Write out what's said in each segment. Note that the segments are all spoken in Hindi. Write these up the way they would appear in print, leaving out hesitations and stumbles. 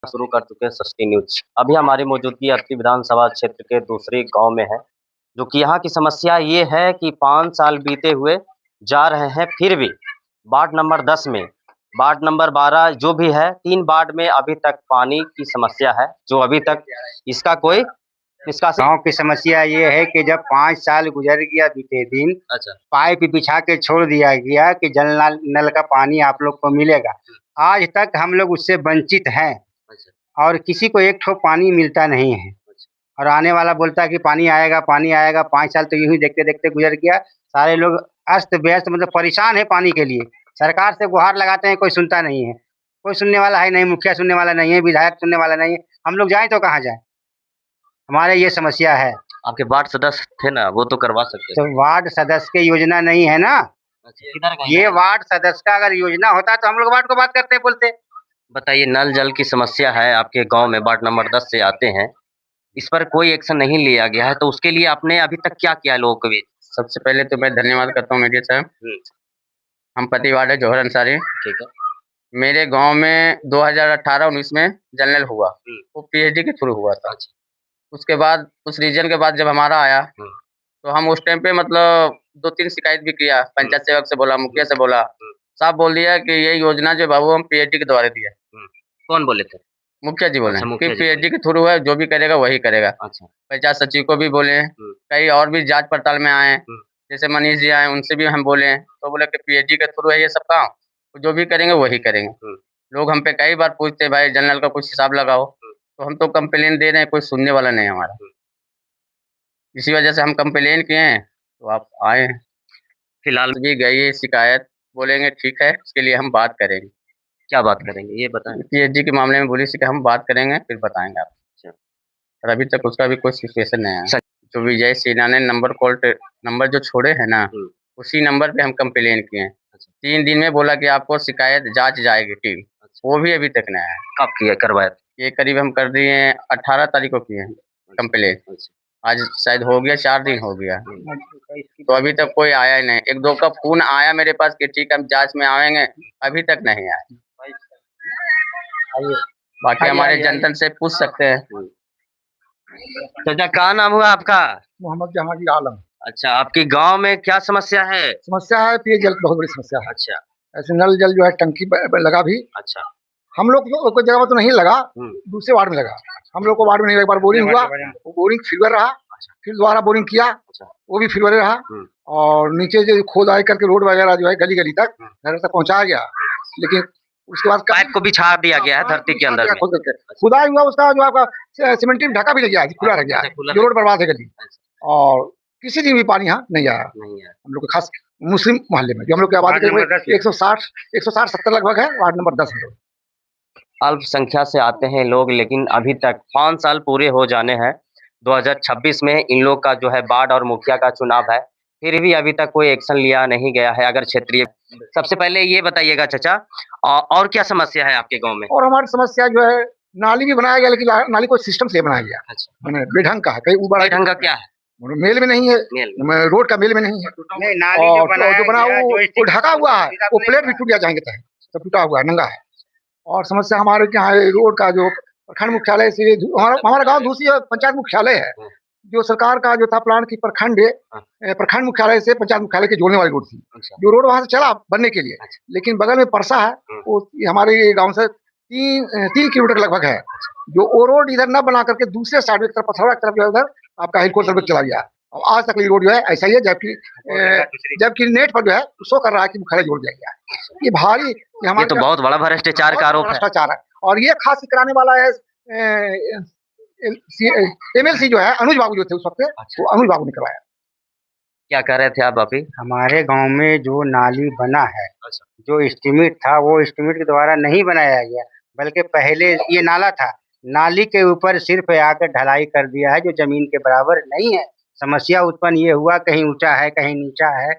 शुरू कर चुके हैं सस्ती न्यूज। अभी हमारी मौजूदगी अत्ती विधानसभा क्षेत्र के दूसरे गांव में है, जो कि यहाँ की समस्या ये है कि 5 साल बीते हुए जा रहे हैं, फिर भी वार्ड नंबर 10 में, वार्ड नंबर 12 जो भी है, 3 वार्ड में अभी तक पानी की समस्या है, जो अभी तक इसका कोई निष्कासित। गाँव की समस्या ये है कि जब 5 साल गुजर गया बीते दिन, अच्छा, पाइप बिछा के छोड़ दिया गया कि जल नल का पानी आप लोग को मिलेगा। आज तक हम लोग उससे वंचित हैं अच्छा, और किसी को एक ठो पानी मिलता नहीं है। और आने वाला बोलता है कि पानी आएगा, पानी आएगा। 5 साल तो यूँ ही देखते-देखते गुजर गया। सारे लोग अस्त-व्यस्त मतलब परेशान हैं पानी के लिए। सरकार से गुहार लगाते हैं, कोई सुनता नहीं है। कोई सुनने वाला है नहीं, मुखिया सुनने वाला नहीं है, विधायक सुनने वाला नहीं है। हम लोग जाएँ तो कहाँ जाएँ? हमारे ये समस्या है। आपके वार्ड सदस्य थे ना, वो तो करवा सकते तो थे। वार्ड सदस्य की योजना नहीं है ना। अच्छा, किधर का ये वार्ड सदस्य का अगर योजना होता तो हम लोग वार्ड को बात करते बोलते। बताइए, नल जल की समस्या है आपके गांव में, वार्ड नंबर 10 से आते हैं, इस पर कोई एक्शन नहीं लिया गया है, तो उसके लिए आपने अभी तक क्या किया है लोगों के बीच? सबसे पहले तो मैं धन्यवाद करता हूँ मीडिया साहब। हम पति वार्ड है जौहर अंसारी। ठीक है। मेरे गांव में 2018-19 में जनरल हुआ, वो पीएचडी के थ्रू हुआ था। अच्छा। उसके बाद उस रीजन के बाद जब हमारा आया तो हम उस टाइम पे मतलब 2-3 शिकायत भी किया। पंचायत सेवक से बोला, मुखिया से बोला, साहब बोल दिया कि ये योजना जो बाबू हम पीएचडी के द्वारा दिया। कौन बोले थे? मुखिया जी बोले अच्छा, कि मुखिया जी पीएचडी के थ्रू है, जो भी करेगा वही करेगा। अच्छा। पंचायत सचिव को भी बोले, कई और भी जांच पड़ताल में आए, जैसे मनीष जी आए, उनसे भी हम बोले, तो बोले कि पीएचडी के थ्रू है ये सब काम, तो जो भी करेंगे वही करेंगे। लोग हम पे कई बार पूछते भाई जनरल का कुछ हिसाब लगाओ, तो हम तो कंप्लेन दे रहे हैं, कोई सुनने वाला नहीं है हमारा। इसी वजह से हम कंप्लेन किए हैं, तो आप आए हैं। फिलहाल भी गई है शिकायत, बोलेंगे ठीक है, उसके लिए हम बात करेंगे। क्या बात करेंगे ये बताएं। पीएचडी के मामले में बोली कि हम बात करेंगे, फिर बताएंगे आपको। अच्छा। और अभी तक उसका भी कोई सिचुएशन नहीं आया। सच। जो विजय सिन्हा ने नंबर जो छोड़े हैं ना, उसी नंबर पे हम कंप्लेन किए हैं। 3 दिन में बोला कि आपको शिकायत जांच जाएगी टीम, वो भी अभी तक नहीं आया। कब किया करवाया? ये करीब हम कर दिए हैं 18 तारीख को किए हैं कंप्लेन। आज शायद हो गया 4 दिन हो गया, तो अभी तक कोई आया ही नहीं। 1-2 का फ़ोन आया मेरे पास कि ठीक है हम जाँच में आएँगे, अभी तक नहीं आया। बाकी हमारे जनता से पूछ सकते हैं। चाचा, क्या नाम हुआ आपका? मोहम्मद जहांगीर आलम। अच्छा, आपके गांव में क्या समस्या है? समस्या है पेयजल की बहुत बड़ी समस्या है। अच्छा। ऐसे नल जल जो है टंकी लगा भी, अच्छा। हम लोग को कोई जगह तो नहीं लगा, दूसरे वार्ड में लगा। हम लोग को वार्ड में नहीं लगा। एक बार बोरिंग हुआ, वो बोरिंग फिल्वर रहा, फिर दोबारा बोरिंग किया, वो भी फिल्वर रहा, और नीचे जो खोदाई करके रोड वगैरह जो है गली गली तक घर तक पहुंचाया गया, लेकिन उसके बाद पाइप को बिछा दिया गया है धरती के अंदर में। खुदाई हुआ, उसका जो आपका सीमेंटी में ढका भी लग गया, खुला रह गया, जो रोड बर्बाद है गली। और किसी दिन भी पानी यहाँ नहीं आया। हम लोग खास मुस्लिम मोहल्ले में, जो हम लोग की आबादी करीब 160-170 लगभग है, वार्ड नंबर 10 में। अल्पसंख्या से आते हैं लोग, लेकिन अभी तक 5 साल पूरे हो जाने हैं। 2026 में इन लोग का जो है वार्ड और मुखिया का चुनाव है, फिर भी अभी तक कोई एक्शन लिया नहीं गया है। अगर क्षेत्रीय, सबसे पहले ये बताइएगा चाचा, और क्या समस्या है आपके गांव में? और हमारी समस्या जो है, नाली भी बनाया गया, लेकिन नाली को सिस्टम से बनाया गया। अच्छा। मैंने बेढंग का है, कहीं ऊपर ढंग का क्या है? मेल में नहीं है, रोड का मेल में नहीं है। नहीं, नाली जो बना वो ढका हुआ है, वो प्लेट भी टूट गया जाएंगे तक, सब टूटा हुआ है, नंगा है। और समस्या हमारे क्या है, रोड का जो प्रखंड मुख्यालय से हमारा गांव दूसरी पंचायत मुख्यालय है, जो सरकार का जो था प्लान की प्रखंड मुख्यालय से पंचायत मुख्यालय के जोड़ने वाली रोड थी, जो रोड वहां से चला बनने के लिए, लेकिन बगल में परसा है, वो हमारे गाँव से 3 किलोमीटर लगभग है, जो वो रोड इधर न बना करके दूसरे साइड में पथरवा की तरफ जो उधर आपका हेलीकॉप्टर पर चला गया। और आज तक ये रोड जो है ऐसा ही है, जबकि नेट पर जो है शो कर रहा है कि मुख्यालय जोड़ दिया गया है। ये भारी, ये तो बहुत बड़ा भ्रष्टाचार का आरोप है। भ्रष्टाचार है, और ये खास कराने वाला है एमएलसी जो है अनुज बाबू जो थे उस वक्त, वो अनुज बाबू ने करवाया। क्या कह रहे थे आप अभी? हमारे गांव में जो नाली बना है, जो एस्टीमेट था, वो एस्टीमेट के द्वारा नहीं बनाया गया, बल्कि पहले ये नाला था, नाली के ऊपर सिर्फ आकर ढलाई कर दिया है, जो जमीन के बराबर नहीं है। समस्या उत्पन्न ये हुआ, कहीं ऊंचा है कहीं नीचा है,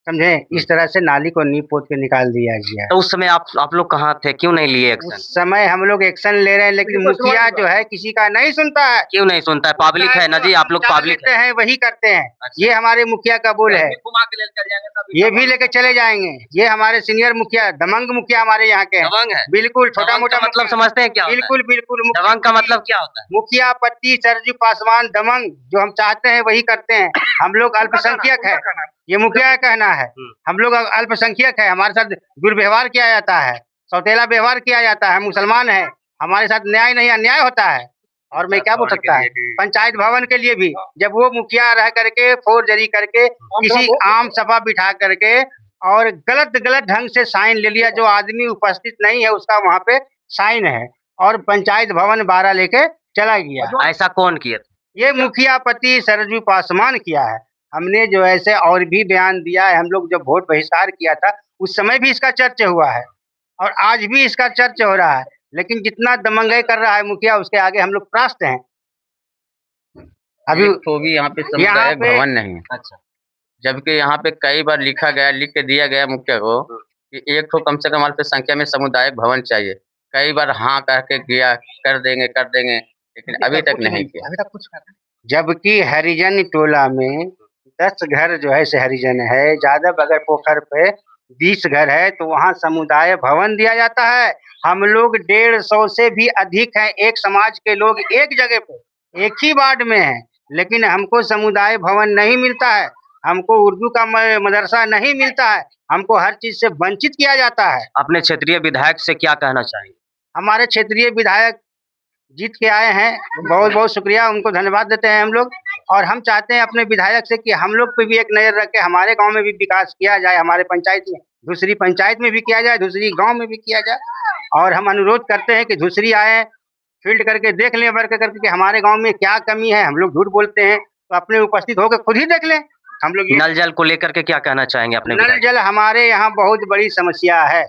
समझे। इस तरह से नाली को नींव पोत के निकाल दिया गया। तो उस समय आप लोग कहाँ थे, क्यों नहीं लिए एक्शन? उस समय हम लोग एक्शन ले रहे हैं, लेकिन मुखिया जो है किसी का नहीं सुनता है। क्यों नहीं सुनता है? पब्लिक है ना जी, आप लोग पब्लिक है, वही करते हैं। ये हमारे मुखिया का बोल है, ये भी लेके चले जाएंगे। ये हमारे सीनियर मुखिया, दमंग मुखिया हमारे यहाँ के दबंग है। बिल्कुल छोटा मोटा मतलब समझते हैं क्या? बिल्कुल बिल्कुल। दबंग का मतलब क्या होता है? मुखिया पति सरजू पासवान दमंग जो हम चाहते हैं वही करते हैं। हम लोग अल्पसंख्यक है, ये मुखिया का कहना है। हम लोग अल्पसंख्यक है, हमारे साथ दुर्व्यवहार किया जाता है, सौतेला व्यवहार किया जाता है। मुसलमान है, हमारे साथ न्याय नहीं अन्याय होता है। और मैं क्या बोल सकता है, पंचायत भवन के लिए भी जब वो मुखिया रह करके फोर्जरी करके किसी आम सभा बिठा करके और गलत ढंग से साइन ले लिया, जो आदमी उपस्थित नहीं है उसका वहाँ पे साइन है, और पंचायत भवन 12 लेके चला गया। ऐसा कौन किया? ये मुखिया पति सरजू पासवान किया है। हमने जो ऐसे और भी बयान दिया है। हम लोग जब वोट बहिष्कार किया था उस समय भी इसका चर्चा हुआ है और आज भी इसका चर्चा हो रहा है, लेकिन जितना दमंगाई कर रहा है मुखिया उसके आगे हम लोग त्रास्त हैं। अभी तो भी यहाँ पे सामुदायिक भवन नहीं है। अच्छा, जबकि यहाँ पे कई बार लिख के दिया गया मुखिया को कि एक तो कम से कम हमारे संख्या में सामुदायिक भवन चाहिए। कई बार हाँ करके गया, कर देंगे, लेकिन अभी तक नहीं किया। अभी तक कुछ जबकि हरिजन टोला में 10 घर जो है से हरिजन है, ज्यादा बगर पोखर पे 20 घर है, तो वहाँ समुदाय भवन दिया जाता है। हम लोग 150 से भी अधिक हैं, एक समाज के लोग एक जगह पे एक ही वार्ड में हैं, लेकिन हमको समुदाय भवन नहीं मिलता है, हमको उर्दू का मदरसा नहीं मिलता है, हमको हर चीज से वंचित किया जाता है। अपने क्षेत्रीय विधायक से क्या कहना चाहिए? हमारे क्षेत्रीय विधायक जीत के आए हैं, बहुत बहुत शुक्रिया, उनको धन्यवाद देते हैं हम लोग। और हम चाहते हैं अपने विधायक से कि हम लोग पे भी एक नजर रख के हमारे गांव में भी विकास किया जाए, हमारे पंचायत में, दूसरी पंचायत में भी किया जाए, दूसरी गांव में भी किया जाए। और हम अनुरोध करते हैं कि दूसरी आए, फील्ड करके देख लें, वर्क करके कि हमारे गाँव में क्या कमी है। हम लोग झूठ बोलते हैं तो अपने उपस्थित होकर खुद ही देख लें। हम लोग नल जल को लेकर के क्या कहना चाहेंगे अपने? नल जल हमारे यहाँ बहुत बड़ी समस्या है,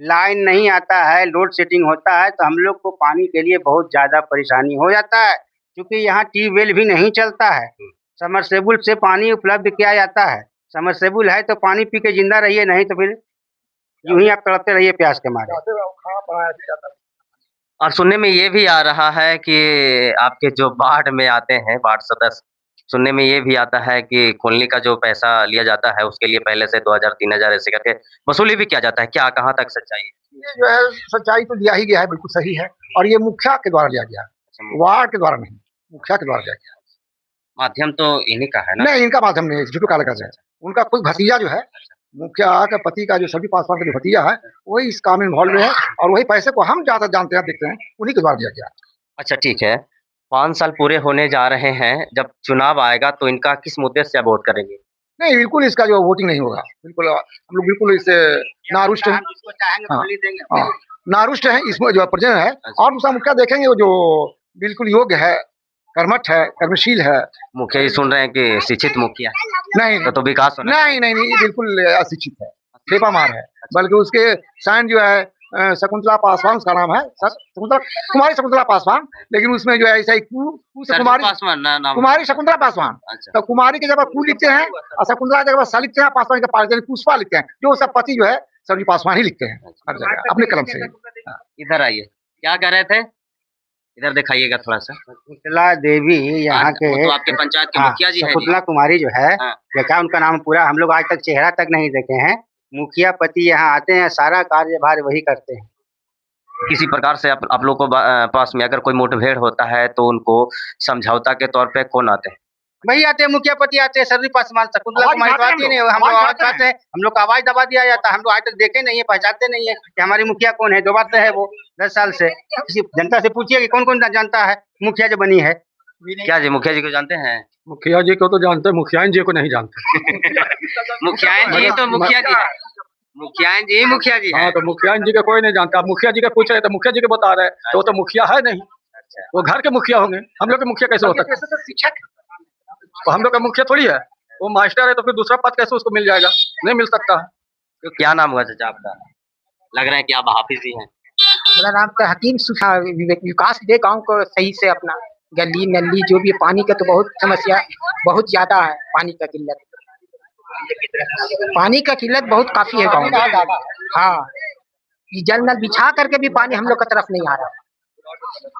लाइन नहीं आता है, लोड सेटिंग होता है, तो हम लोग को पानी के लिए बहुत ज्यादा परेशानी हो जाता है। क्योंकि यहाँ ट्यूबवेल भी नहीं चलता है, समरसेबुल से पानी उपलब्ध किया जाता है। समरसेबुल है तो पानी पी के जिंदा रहिए, नहीं तो फिर यूं ही आप तड़पते रहिए प्यास के मारे। और सुनने में ये भी आ रहा है कि आपके जो वार्ड में आते हैं वार्ड सदस्य, सुनने में ये भी आता है कि कॉलोनी का जो पैसा लिया जाता है उसके लिए पहले से 2000-3000 ऐसे करके वसूली भी किया जाता है। क्या, कहाँ तक सच्चाई है? ये जो है सच्चाई तो दिया ही गया है, बिल्कुल सही है। और ये मुखिया के द्वारा लिया गया, वार्ड के द्वारा नहीं, मुखिया के द्वारा लिया गया। माध्यम तो इन्हीं का है ना? नहीं, इनका माध्यम नहीं, झूठू काला का है। उनका कोई भतीजा जो है मुखिया का पति का जो सरजू पासवान का जो भतीजा है वही इस काम में इन्वॉल्व है, और वही पैसे को हम ज्यादा जानते हैं, देखते हैं, उन्हीं के द्वारा दिया गया। अच्छा ठीक है, 5 साल पूरे होने जा रहे हैं, जब चुनाव आएगा तो इनका किस मुद्दे से आप वोट करेंगे? नहीं, बिल्कुल इसका जो वोटिंग नहीं होगा, बिल्कुल हम लोग बिल्कुल इससे नारुष्ट हैं। नारुष्ट है, इसमें जो प्रजन है। और दूसरा मुखिया देखेंगे वो जो बिल्कुल योग्य है, कर्मठ है, कर्मशील है। मुखिया जी सुन रहे हैं कि शिक्षित मुखिया नहीं तो विकास होना नहीं, बिल्कुल अशिक्षित है, ठेपा मार है। बल्कि उसके साइन जो है शकुंतला पासवान, उसका नाम है कुमारी शकुंतला पासवान, लेकिन उसमें जो है ऐसा ही कुमारी शकुंतला पासवान। तो कुमारी के जगह कु लिखते हैं और शकुंतला के जगह सा लिखते हैं, पासवान के पास पुष्पा लिखते हैं, जो सब पति जो है सरजू पासवान ही लिखते हैं हर जगह अपने कलम से। इधर आइए, क्या कह रहे थे? इधर दिखाइएगा थोड़ा सा। शकुंतला देवी यहाँ के तो आपके पंचायत के मुखिया जी हैं। शकुंतला कुमारी जो है, क्या उनका नाम पूरा हम लोग आज तक चेहरा तक नहीं देखे हैं। मुखिया पति यहाँ आते हैं, सारा कार्यभार वही करते हैं। किसी प्रकार से आप लोग को पास में अगर कोई मुठभेड़ होता है तो उनको समझौता के तौर पे कौन आते हैं? वही आते हैं, मुखिया पति आते हैं, सरजू पासवान, शकुंतला कुमारी तो आती नहीं है। हम लोग आवाज पाते हैं, हम लोग का आवाज दबा दिया जाता है। हम लोग आज तक देखे नहीं है, पहचानते नहीं है कि हमारी मुखिया कौन है। 2 बात है वो 10 साल से। किसी जनता से पूछिए कि कौन कौन जानता है मुखिया जो बनी है। क्या जी, मुखिया जी को जानते हैं? मुखिया जी को तो जानते हैं, मुखिया जी को नहीं जानते। मुखिया जी तो मुखिया जी है, मुखिया जी हाँ, तो मुखिया जी के कोई नहीं जानता। मुखिया जी के पूछ रहे तो मुखिया जी के बता रहे, तो वो तो मुखिया है नहीं, वो घर के मुखिया होंगे। हम लोग के मुखिया कैसे हो सकते? शिक्षक तो हम लोग का मुखिया थोड़ी है, वो मास्टर है, तो फिर दूसरा पद कैसे उसको मिल जाएगा? नहीं मिल सकता है। तो क्या नाम हुआ चाचा आपका? लग रहा है कि आप हाफिज ही हैं। मेरा नाम तो हकीम सुखा। विकास दे गांव को सही से, अपना गली नली जो भी पानी का तो बहुत समस्या बहुत ज्यादा है, पानी का किल्लत। पानी का किल्लत बहुत काफी है गाँव में। हाँ, ये जल नल बिछा करके भी पानी हम लोग की तरफ नहीं आ रहा।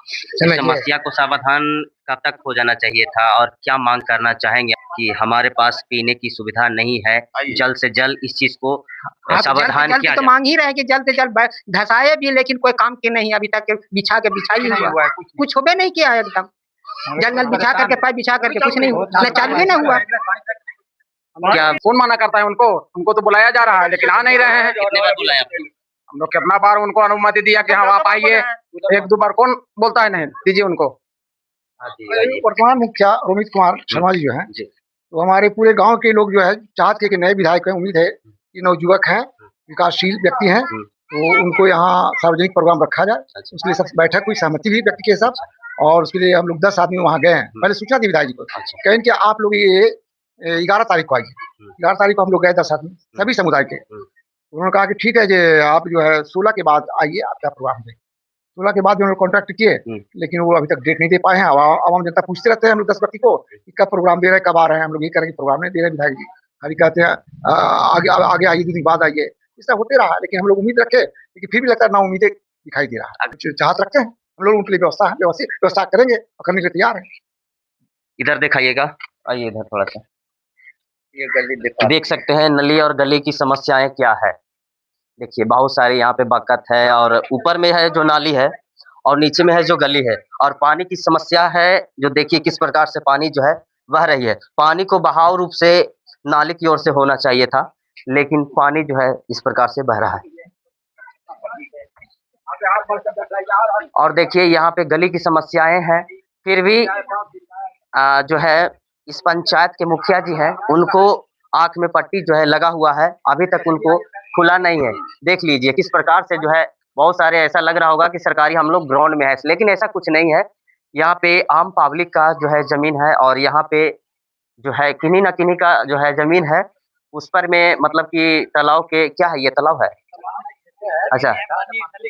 इस समस्या को समाधान कब तक हो जाना चाहिए था और क्या मांग करना चाहेंगे कि हमारे पास पीने की सुविधा नहीं है, जल्द से जल्द इस चीज को समाधान किया तो जाए। मांग ही रहे कि जल्द से जल्द धसाए भी, लेकिन कोई काम की नहीं अभी तक बिछा के बिछाई हुआ, कुछ होबे नहीं किया एकदम। जल नल बिछा करके पाइप बिछा करके कुछ नहीं हुआ, चालू ही नहीं हुआ। क्या कौन मना करता है उनको तो बुलाया जा रहा है लेकिन आ नहीं रहे हैं। कितने बार बुलाया आपने? हम लोग कितना बार उनको अनुमति दिया कि हाँ आप आइए, एक दो बार कौन बोलता है नहीं, दीजिए उनको। वर्तमान मुखिया रोमित कुमार शर्मा जी जो है, तो हमारे पूरे गांव के लोग जो है चाहते हैं कि नए विधायक हैं। उम्मीद है कि नवयुवक हैं, विकासशील व्यक्ति हैं, तो उनको यहाँ सार्वजनिक प्रोग्राम रखा जाए। उसके लिए सब बैठक हुई, सहमति हुई व्यक्ति के हिसाब, और उसके लिए हम लोग 10 आदमी वहाँ गए हैं। पहले सूचना दी विधायक जी को, कहें कि आप लोग ये 11 तारीख को आइए। 11 तारीख को हम लोग गए 10 आदमी सभी समुदाय के। उन्होंने कहा कि ठीक है जी, आप जो है 16 के बाद आइए, आपका प्रोग्राम है। 16 के बाद उन्होंने कॉन्ट्रैक्ट किए, लेकिन वो अभी तक डेट नहीं दे पाए हैं। आवाम जनता पूछते रहते हैं हम लोग 10 व्यक्ति को कि कब प्रोग्राम दे रहे हैं, कब आ रहे हैं। हम लोग ये करेंगे, प्रोग्राम नहीं दे रहे विधायक जी, खाली कहते हैं आगे आइए, 2 दिन बाद आइए। इसका होते रहा, लेकिन हम लोग उम्मीद रखे, लेकिन फिर भी लगता है ना उम्मीदें दिखाई दे रहा है। चाहत रखते हैं हम लोग, उनके लिए व्यवस्था करेंगे और करने के लिए तैयार है। इधर दिखाइएगा, आइए इधर थोड़ा सा। ये गली देख सकते हैं, नली और गली की समस्याएं क्या है। देखिए बहुत सारी यहाँ पे बकत है, और ऊपर में है जो नाली है और नीचे में है जो गली है। और पानी की समस्या है, जो देखिए किस प्रकार से पानी जो है बह रही है। पानी को बहाव रूप से नाली की ओर से होना चाहिए था, लेकिन पानी जो है इस प्रकार से बह रहा है। और देखिए यहाँ पे गली की समस्याएं हैं, फिर भी जो है इस पंचायत के मुखिया जी हैं, उनको आंख में पट्टी जो है लगा हुआ है, अभी तक उनको खुला नहीं है। देख लीजिए किस प्रकार से जो है, बहुत सारे ऐसा लग रहा होगा कि सरकारी हम लोग ग्राउंड में है, लेकिन ऐसा कुछ नहीं है। यहाँ पे आम पब्लिक का जो है जमीन है, और यहाँ पे जो है किन्हीं न किन्हीं का जो है जमीन है, उस पर में मतलब कि तालाब के, क्या है ये तालाब है,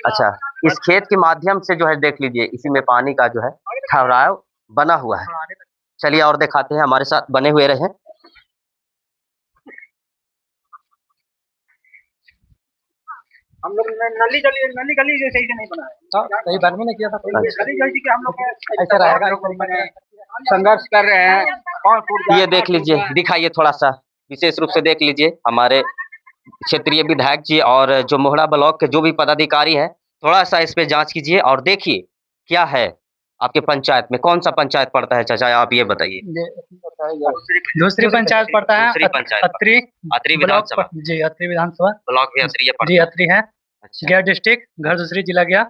अच्छा इस खेत के माध्यम से जो है देख लीजिए, इसी में पानी का जो है ठहराव बना हुआ है। चलिए और दिखाते हैं, हमारे साथ बने हुए रहे। हम लोग नली गली जो सही से नहीं बना है, सही बार में नहीं किया था। गली गली के हम लोग ऐसा रहेगा, संघर्ष कर रहे हैं। ये देख लीजिए, दिखाइए थोड़ा सा, विशेष रूप से देख लीजिए हमारे क्षेत्रीय विधायक जी और जो मोहड़ा ब्लॉक के जो भी पदाधिकारी हैं, थोड़ा सा इस पे जांच कीजिए और देखिए क्या है आपके पंचायत में। कौन सा पंचायत पड़ता है चाचा, आप ये बताइए। दूसरी पंचायत पड़ता है, दूसरी पंचायत, अत्री विधानसभा जी, अत्री विधानसभा ब्लॉक भी अत्री जी, अत्री है। अच्छा। गया डिस्ट्रिक्ट, घर दूसरी जिला गया।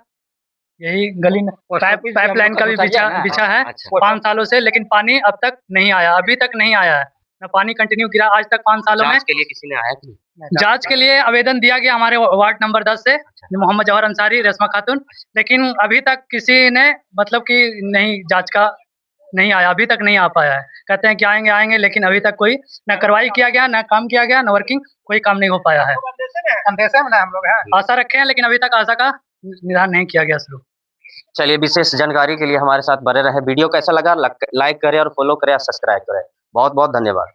यही गली पाइपलाइन का भी बिछा है 5 सालों से, लेकिन पानी अब तक नहीं आया, अभी तक नहीं आया है ना। पानी कंटिन्यू गिरा आज तक 5 सालों में। जांच के लिए किसी ने आया कि जांच के लिए आवेदन दिया गया हमारे वार्ड नंबर 10 से, मोहम्मद जवाहर अंसारी, रेशमा खातून, लेकिन अभी तक किसी ने मतलब कि नहीं, जांच का नहीं आया, अभी तक नहीं आ पाया है। कहते हैं कि आएंगे, लेकिन अभी तक कोई ना कार्रवाई किया गया, ना काम किया गया, ना वर्किंग, कोई काम नहीं हो पाया है। अंदेशे में हम लोग हैं, आशा रखे हैं, लेकिन अभी तक आशा का निदान नहीं किया गया शुरू। चलिए, विशेष जानकारी के लिए हमारे साथ बने रहे। वीडियो कैसा लगा लाइक करें और फॉलो करें और सब्सक्राइब करें। बहुत बहुत धन्यवाद।